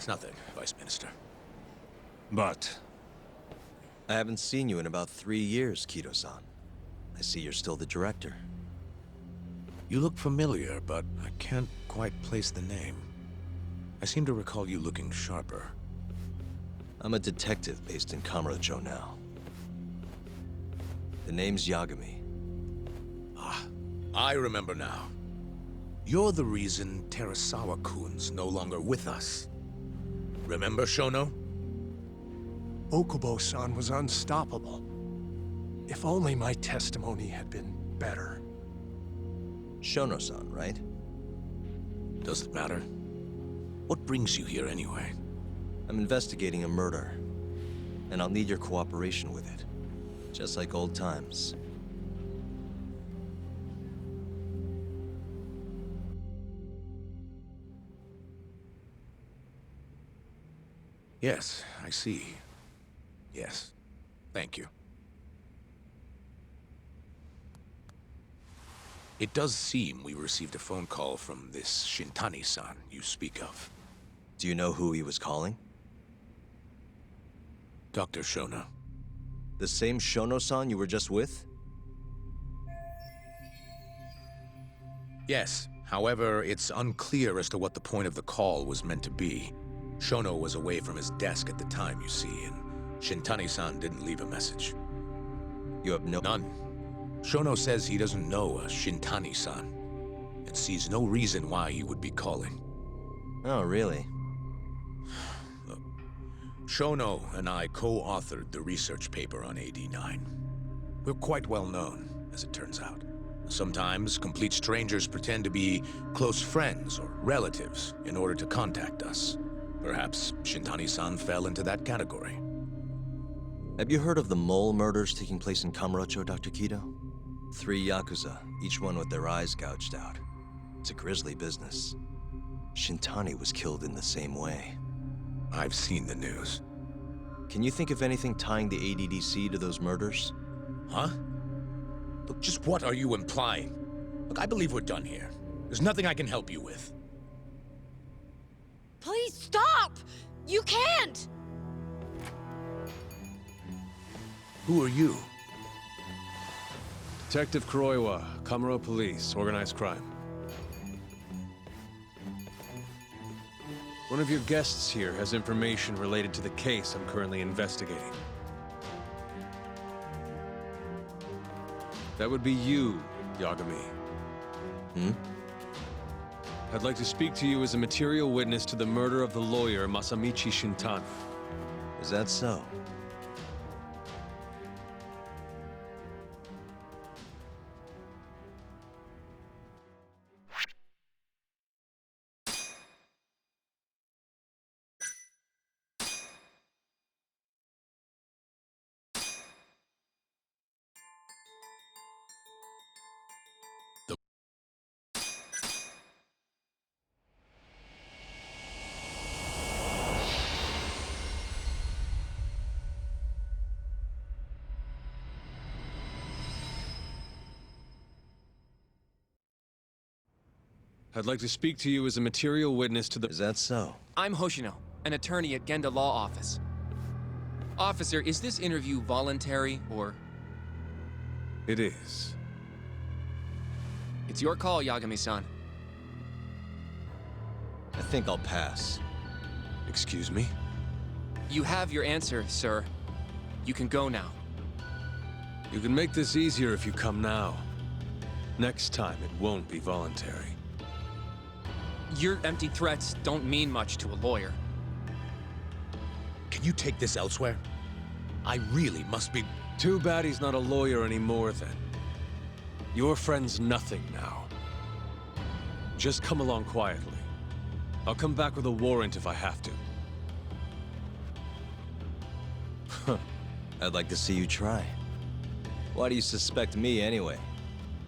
It's nothing, Vice Minister. But I haven't seen you in about 3 years, Kido-san. I see you're still the director. You look familiar, but I can't quite place the name. I seem to recall you looking sharper. I'm a detective based in Kamurocho now. The name's Yagami. Ah, I remember now. You're the reason Terasawa-kun's no longer with us. Remember, Shono? Okubo-san was unstoppable. If only my testimony had been better. Shono-san, right? Does it matter? What brings you here anyway? I'm investigating a murder, and I'll need your cooperation with it. Just like old times. Yes, I see. Yes. Thank you. It does seem we received a phone call from this Shintani-san you speak of. Do you know who he was calling? Dr. Shono. The same Shono-san you were just with? Yes. However, it's unclear as to what the point of the call was meant to be. Shono was away from his desk at the time, you see, and Shintani-san didn't leave a message. You have no— None. Shono says he doesn't know a Shintani-san, and sees no reason why he would be calling. Oh, really? Look, Shono and I co-authored the research paper on AD9. We're quite well known, as it turns out. Sometimes, complete strangers pretend to be close friends or relatives in order to contact us. Perhaps Shintani-san fell into that category. Have you heard of the mole murders taking place in Kamurocho, Dr. Kido? 3 Yakuza, each one with their eyes gouged out. It's a grisly business. Shintani was killed in the same way. I've seen the news. Can you think of anything tying the ADDC to those murders? Huh? Look, just what are you implying? Look, I believe we're done here. There's nothing I can help you with. Please stop! You can't! Who are you? Detective Kuroiwa, Kamuro Police, Organized Crime. One of your guests here has information related to the case I'm currently investigating. That would be you, Yagami. Hmm? I'd like to speak to you as a material witness to the murder of the lawyer Masamichi Shintani. Is that so? I'd like to speak to you as a material witness to the— Is that so? I'm Hoshino, an attorney at Genda Law Office. Officer, is this interview voluntary, or... It is. It's your call, Yagami-san. I think I'll pass. Excuse me? You have your answer, sir. You can go now. You can make this easier if you come now. Next time, it won't be voluntary. Your empty threats don't mean much to a lawyer. Can you take this elsewhere? I really must be... Too bad he's not a lawyer anymore, then. Your friend's nothing now. Just come along quietly. I'll come back with a warrant if I have to. I'd like to see you try. Why do you suspect me anyway?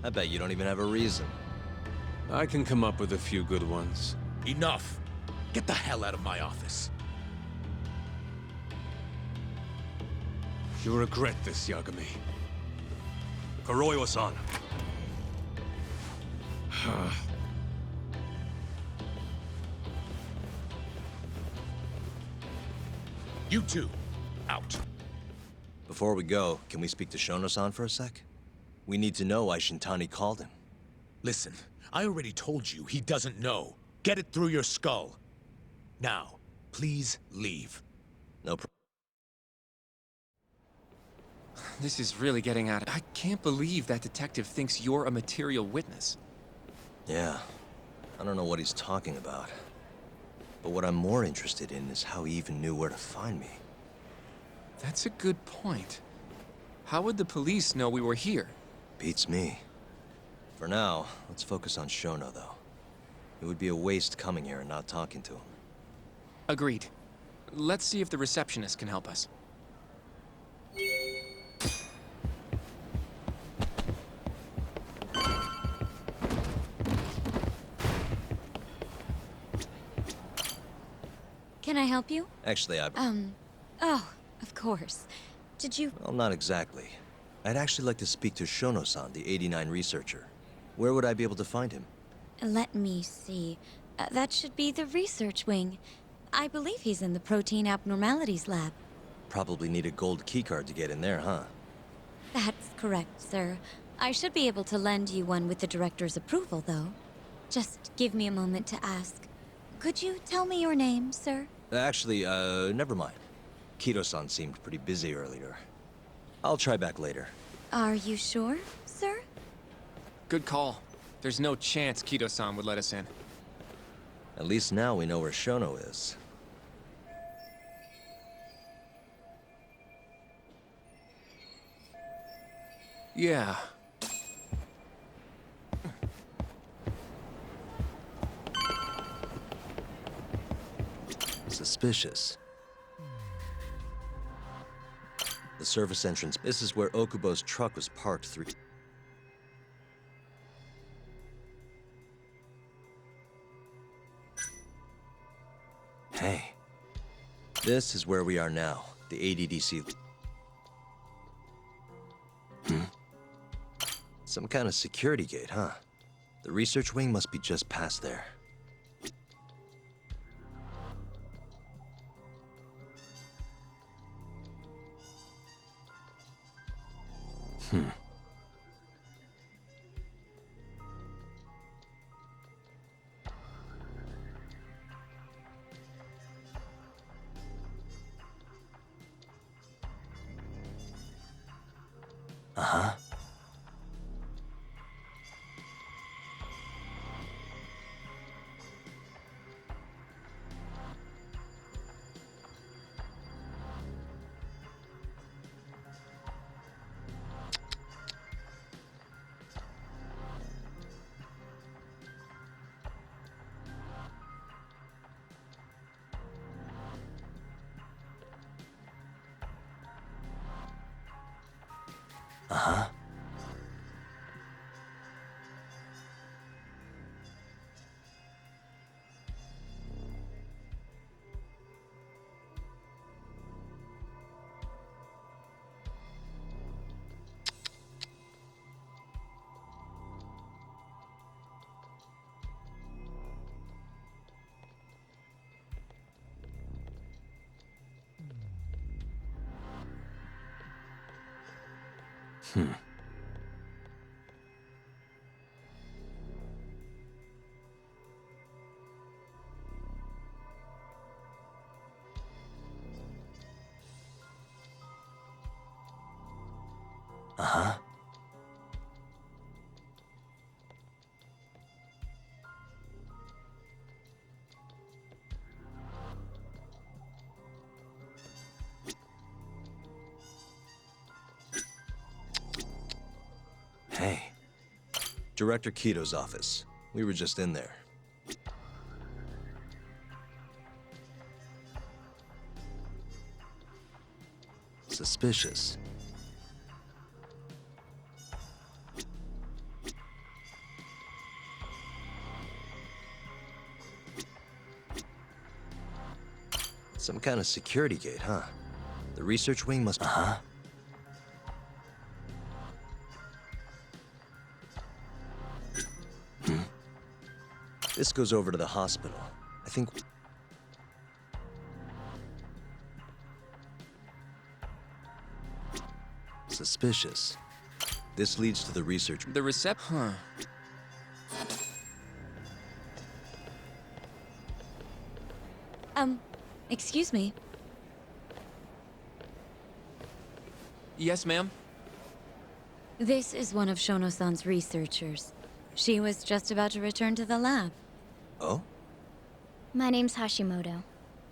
I bet you don't even have a reason. I can come up with a few good ones. Enough! Get the hell out of my office. You'll regret this, Yagami. Kuroiwa-san. You two, out. Before we go, can we speak to Shono-san for a sec? We need to know why Shintani called him. Listen, I already told you he doesn't know. Get it through your skull. Now, please leave. No problem. This is really getting out of... I can't believe that detective thinks you're a material witness. Yeah, I don't know what he's talking about. But what I'm more interested in is how he even knew where to find me. That's a good point. How would the police know we were here? Beats me. For now, let's focus on Shono, though. It would be a waste coming here and not talking to him. Agreed. Let's see if the receptionist can help us. Can I help you? Actually, Oh, of course. Did you... well, not exactly. I'd actually like to speak to Shono-san, the 89 researcher. Where would I be able to find him? Let me see. That should be the research wing. I believe he's in the protein abnormalities lab. Probably need a gold keycard to get in there, huh? That's correct, sir. I should be able to lend you one with the director's approval, though. Just give me a moment to ask. Could you tell me your name, sir? Actually, never mind. Kido-san seemed pretty busy earlier. I'll try back later. Are you sure, sir? Good call. There's no chance Kido-san would let us in. At least now we know where Shono is. Yeah. Suspicious. The service entrance. This is where Okubo's truck was parked 3... Hey. This is where we are now, the ADDC. Some kind of security gate, huh? The research wing must be just past there. Uh-huh. Uh-huh. Uh-huh. Hey. Director Kido's office. We were just in there. Suspicious. Some kind of security gate, huh? The research wing must... Uh-huh. This goes over to the hospital. I think... Suspicious. This leads to the research. The huh. Excuse me. Yes, ma'am? This is one of Shono-san's researchers. She was just about to return to the lab. Oh? My name's Hashimoto.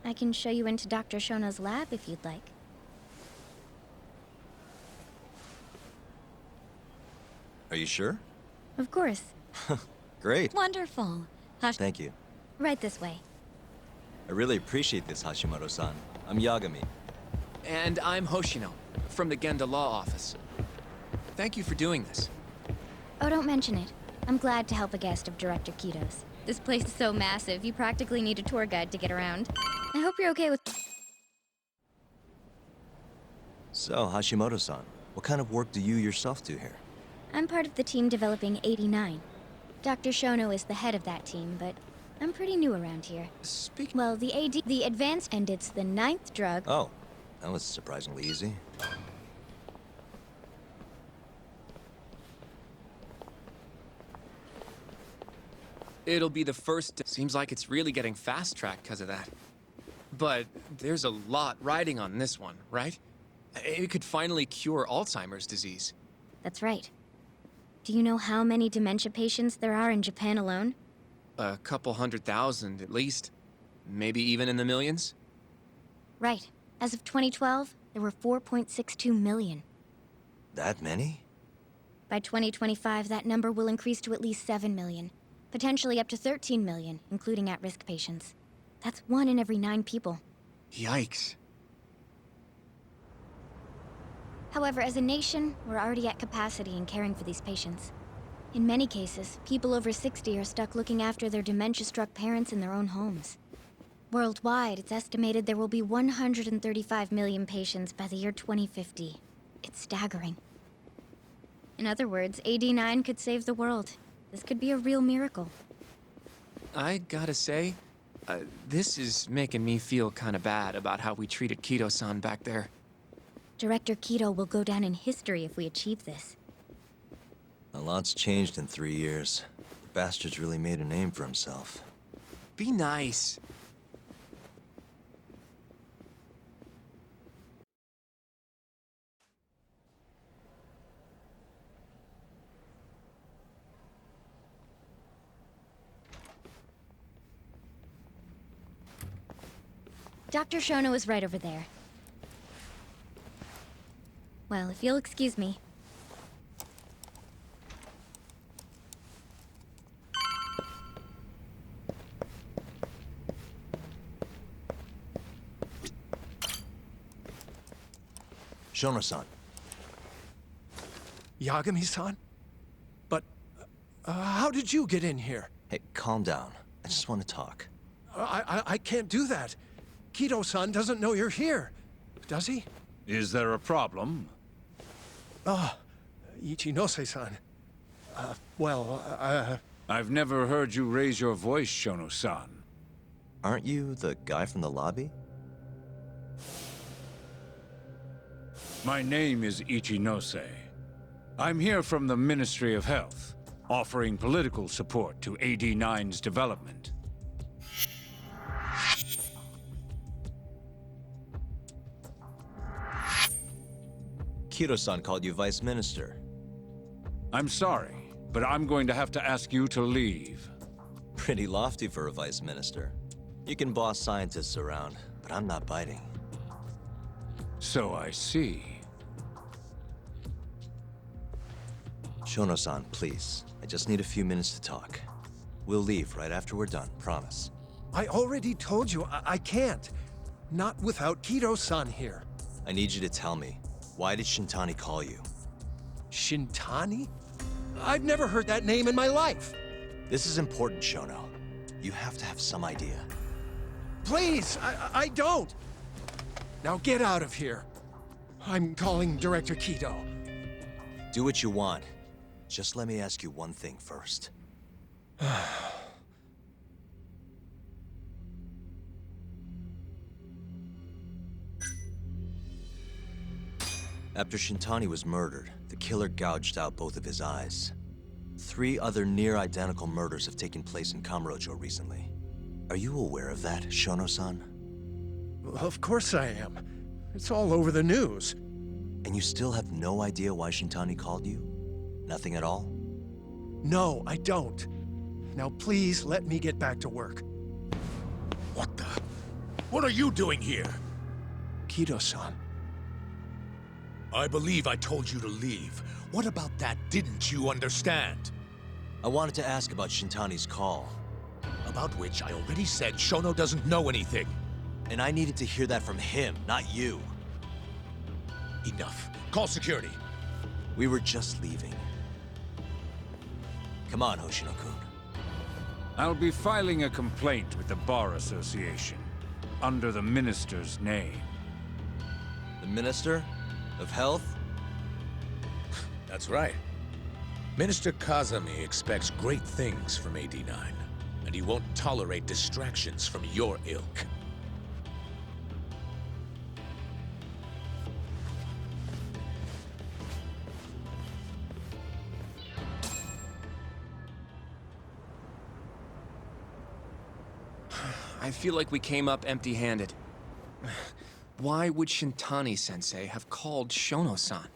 I can show you into Dr. Shono's lab if you'd like. Are you sure? Of course. Great. Wonderful. Thank you. Right this way. I really appreciate this, Hashimoto-san. I'm Yagami. And I'm Hoshino, from the Genda Law Office. Thank you for doing this. Oh, don't mention it. I'm glad to help a guest of Director Kito's. This place is so massive, you practically need a tour guide to get around. I hope you're okay with... So, Hashimoto-san, what kind of work do you yourself do here? I'm part of the team developing 89. Dr. Shono is the head of that team, but I'm pretty new around here. Well, the advanced, and it's the 9th drug. Oh, that was surprisingly easy. It'll be the first... Seems like it's really getting fast-tracked because of that. But there's a lot riding on this one, right? It could finally cure Alzheimer's disease. That's right. Do you know how many dementia patients there are in Japan alone? A couple 100,000 at least. Maybe even in the millions? Right. As of 2012, there were 4.62 million. That many? By 2025, that number will increase to at least 7 million. Potentially up to 13 million, including at-risk patients. That's 1 in every 9 people. Yikes. However, as a nation, we're already at capacity in caring for these patients. In many cases, people over 60 are stuck looking after their dementia-struck parents in their own homes. Worldwide, it's estimated there will be 135 million patients by the year 2050. It's staggering. In other words, AD9 could save the world. This could be a real miracle. I gotta say, this is making me feel kinda bad about how we treated Kito-san back there. Director Kito will go down in history if we achieve this. A lot's changed in 3 years. The bastard's really made a name for himself. Be nice. Dr. Shono is right over there. Well, if you'll excuse me. Shono-san. Yagami-san? But, how did you get in here? Hey, calm down. I just want to talk. I can't do that. Kito-san doesn't know you're here, does he? Is there a problem? Ichinose-san. I've never heard you raise your voice, Shono-san. Aren't you the guy from the lobby? My name is Ichinose. I'm here from the Ministry of Health, offering political support to AD9's development. Kito-san called you Vice Minister. I'm sorry, but I'm going to have to ask you to leave. Pretty lofty for a Vice Minister. You can boss scientists around, but I'm not biting. So I see. Shono-san, please. I just need a few minutes to talk. We'll leave right after we're done, promise. I already told you I can't. Not without Kito-san here. I need you to tell me, why did Shintani call you? Shintani? I've never heard that name in my life. This is important, Shono. You have to have some idea. Please, I don't. Now get out of here. I'm calling Director Kito. Do what you want. Just let me ask you one thing first. After Shintani was murdered, the killer gouged out both of his eyes. 3 other near-identical murders have taken place in Kamurocho recently. Are you aware of that, Shono-san? Of course I am. It's all over the news. And you still have no idea why Shintani called you? Nothing at all? No, I don't. Now please let me get back to work. What the? What are you doing here? Kido-san. I believe I told you to leave. What about that didn't you understand? I wanted to ask about Shintani's call, About which I already said Shono doesn't know anything. and I needed to hear that from him, not you. Enough. Call security. We were just leaving. Come on, Hoshino-kun. I'll be filing a complaint with the Bar Association, under the Minister's name. The Minister of Health? That's right. Minister Kazami expects great things from AD9, and he won't tolerate distractions from your ilk. I feel like we came up empty-handed. Why would Shintani-sensei have called Shono-san?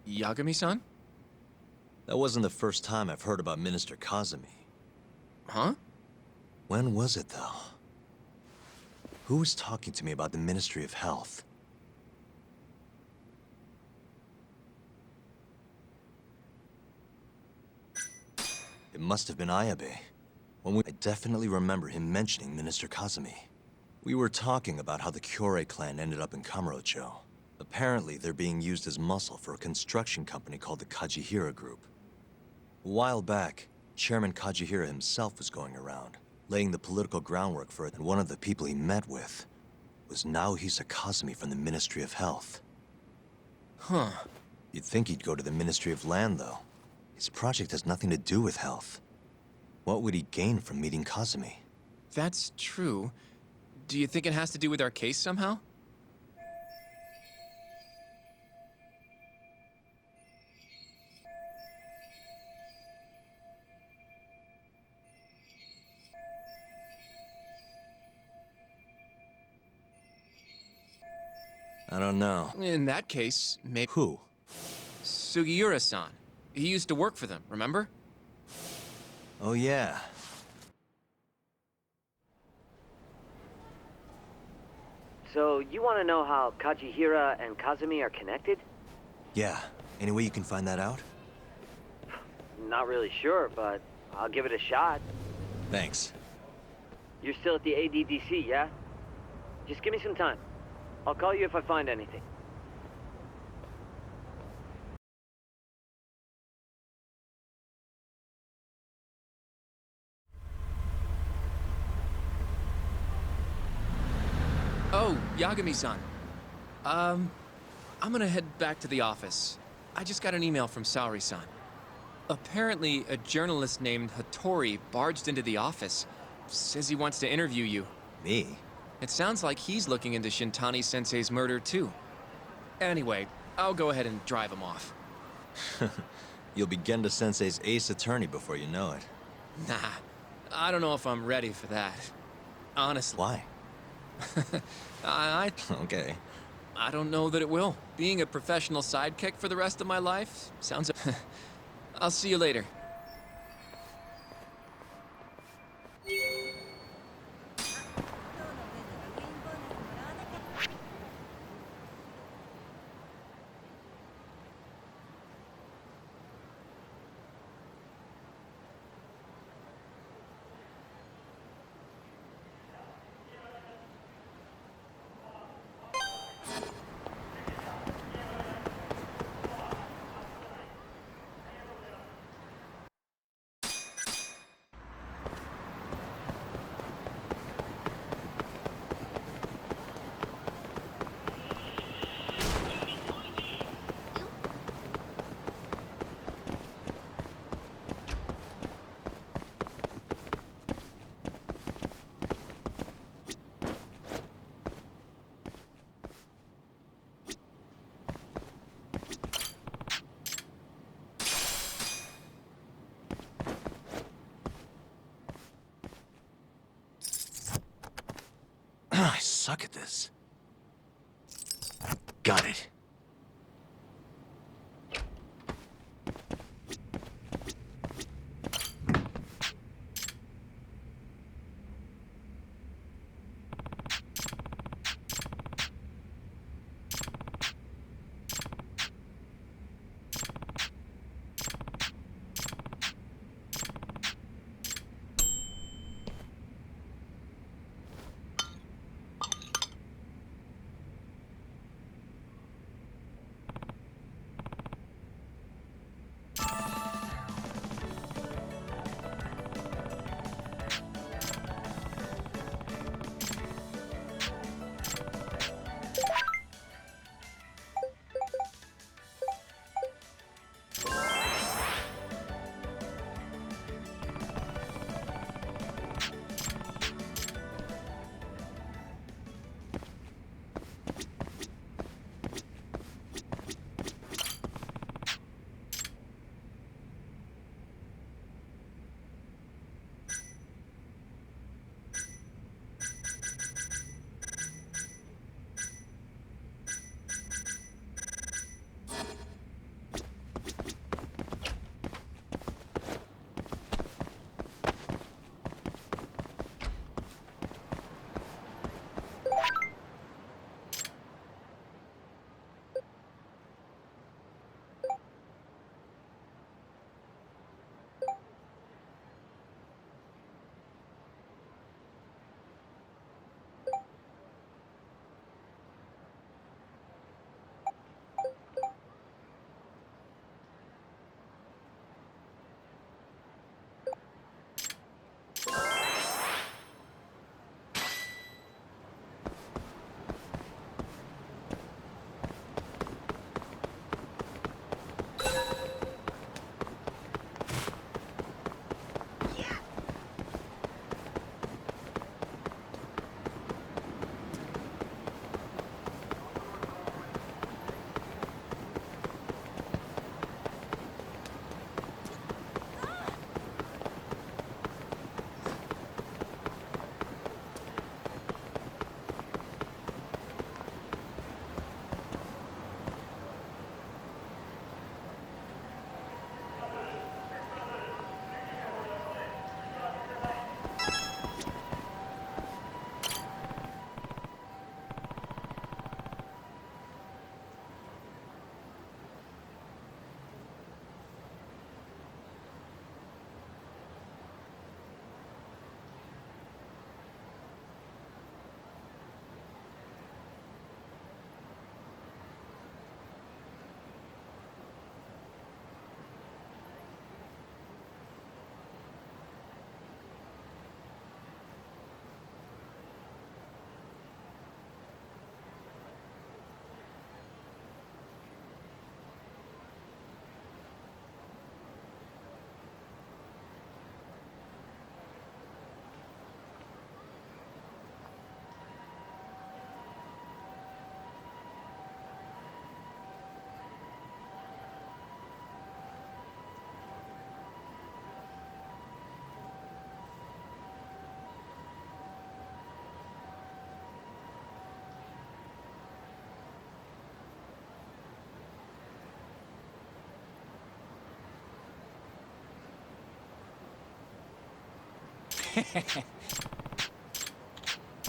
Yagami-san? That wasn't the first time I've heard about Minister Kazami. Huh? When was it, though? Who was talking to me about the Ministry of Health? It must have been Ayabe. I definitely remember him mentioning Minister Kazami. We were talking about how the Kyorei clan ended up in Kamurocho. Apparently, they're being used as muscle for a construction company called the Kajihira Group. A while back, Chairman Kajihira himself was going around, laying the political groundwork for it, and one of the people he met with was Naohisa Kazami from the Ministry of Health. Huh. You'd think he'd go to the Ministry of Land, though. His project has nothing to do with health. What would he gain from meeting Kazami? That's true. Do you think it has to do with our case somehow? I don't know. In that case, maybe Who? Sugiura-san. He used to work for them, remember? Oh, yeah. So, you want to know how Kajihira and Kazumi are connected? Yeah. Any way you can find that out? Not really sure, but I'll give it a shot. Thanks. You're still at the ADDC, yeah? Just give me some time. I'll call you if I find anything. Oh, Yagami-san. I'm gonna head back to the office. I just got an email from Saori-san. Apparently, a journalist named Hattori barged into the office. Says he wants to interview you. Me? It sounds like he's looking into Shintani-sensei's murder, too. Anyway, I'll go ahead and drive him off. You'll be Genda Sensei's ace attorney before you know it. Nah, I don't know if I'm ready for that. Honestly. Why? I Okay. I don't know that it will. Being a professional sidekick for the rest of my life sounds... I'll see you later. suck at this. Got it.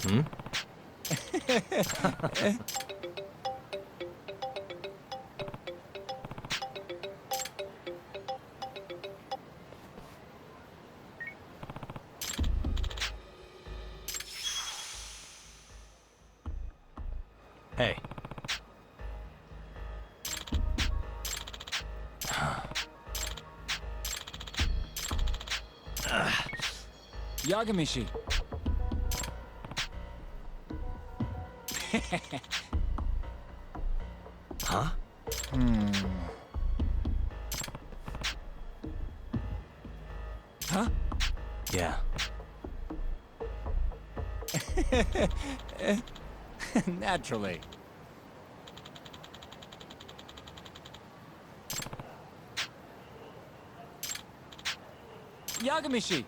Hmm? Hey. Yagamishi. Huh? Huh? Yeah. Naturally. Yagamishi.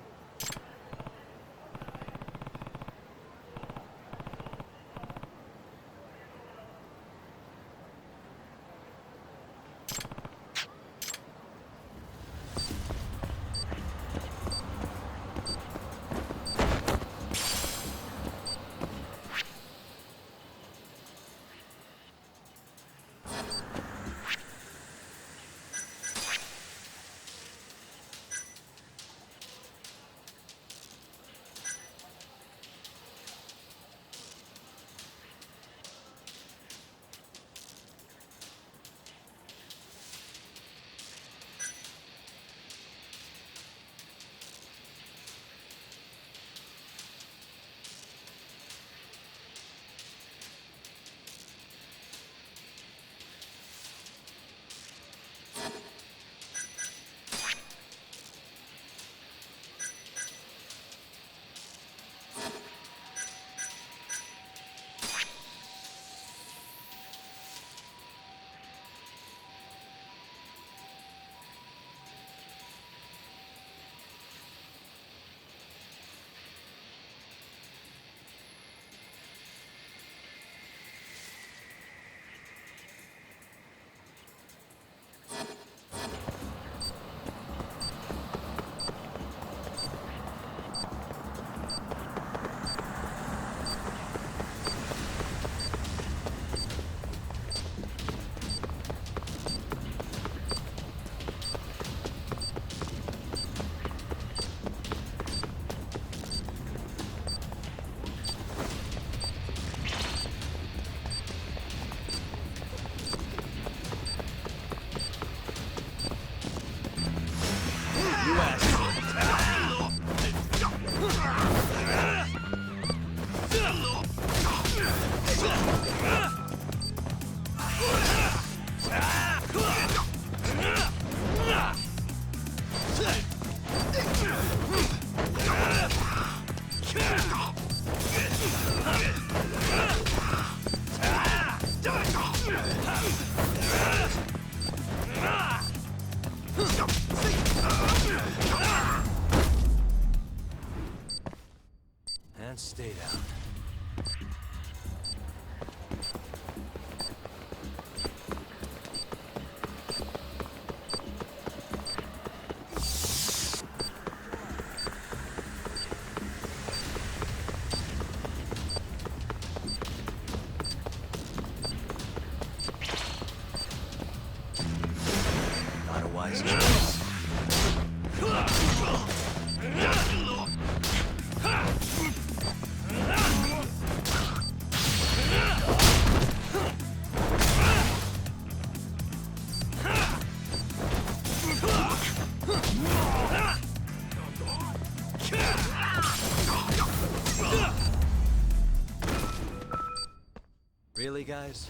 Really, guys?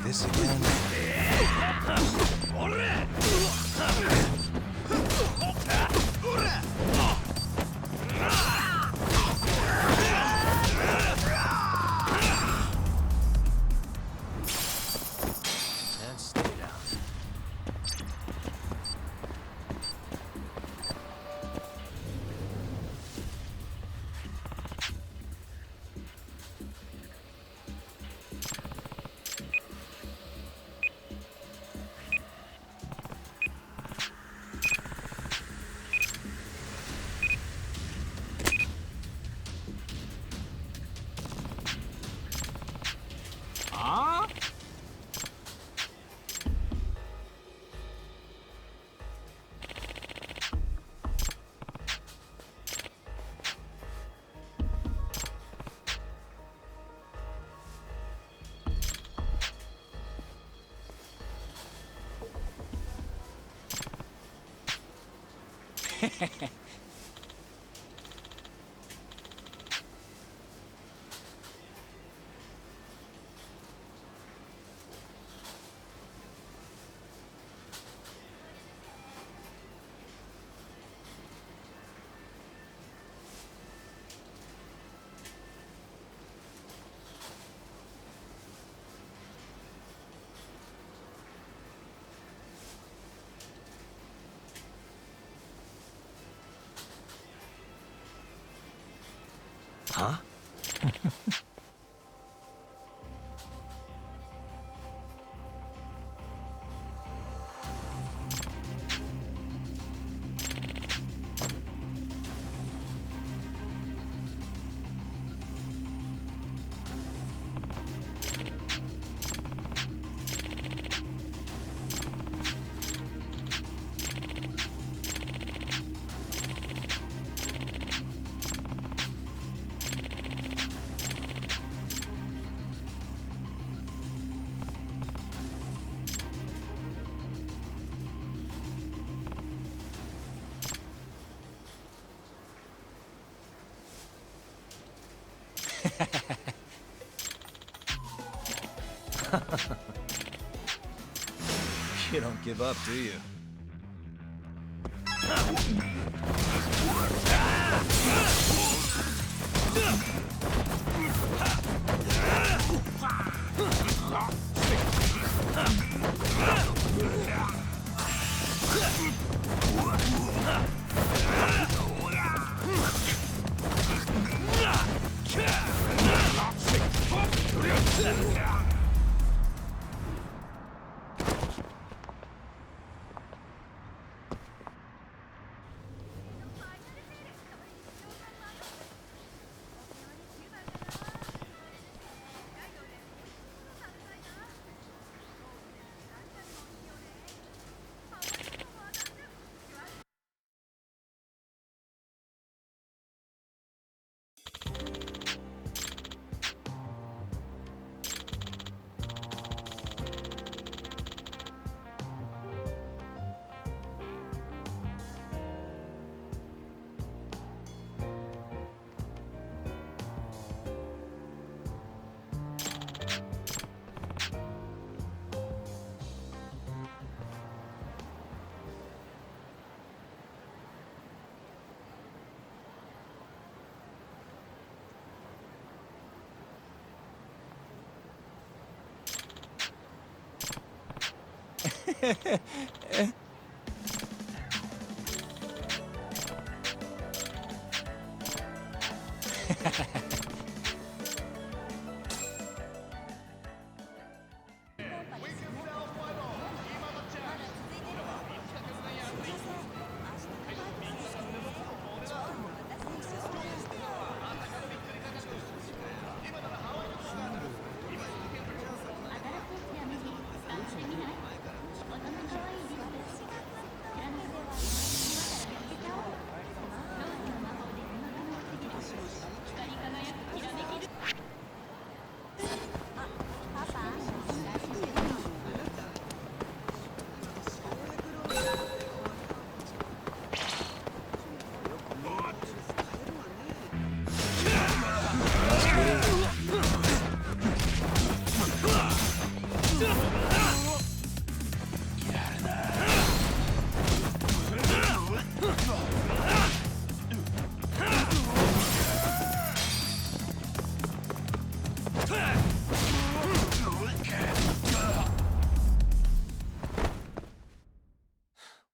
This again? And stay down. Huh? You don't give up, do you?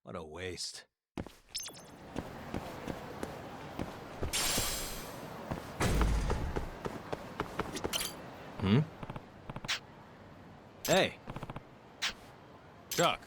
What a waste. Hmm? Hey! Chuck.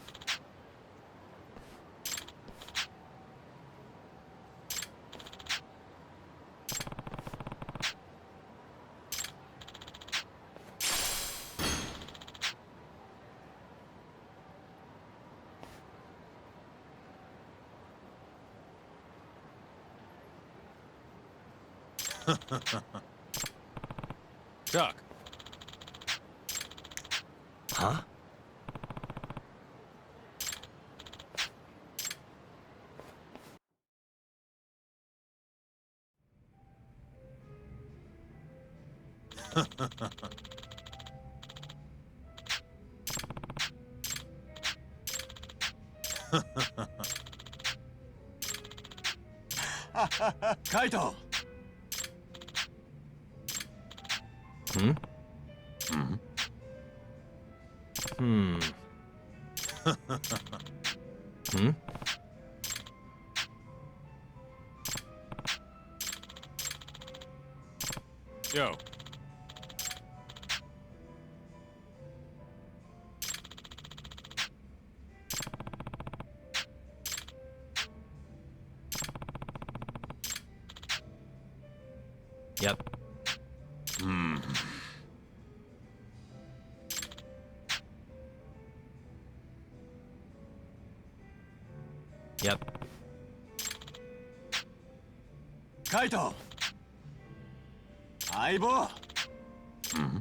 Chuck. Huh? Kaito! Hmm? Hmm. Hmm? Yo. Yep. Yep. Kaito! 相棒 Hmm?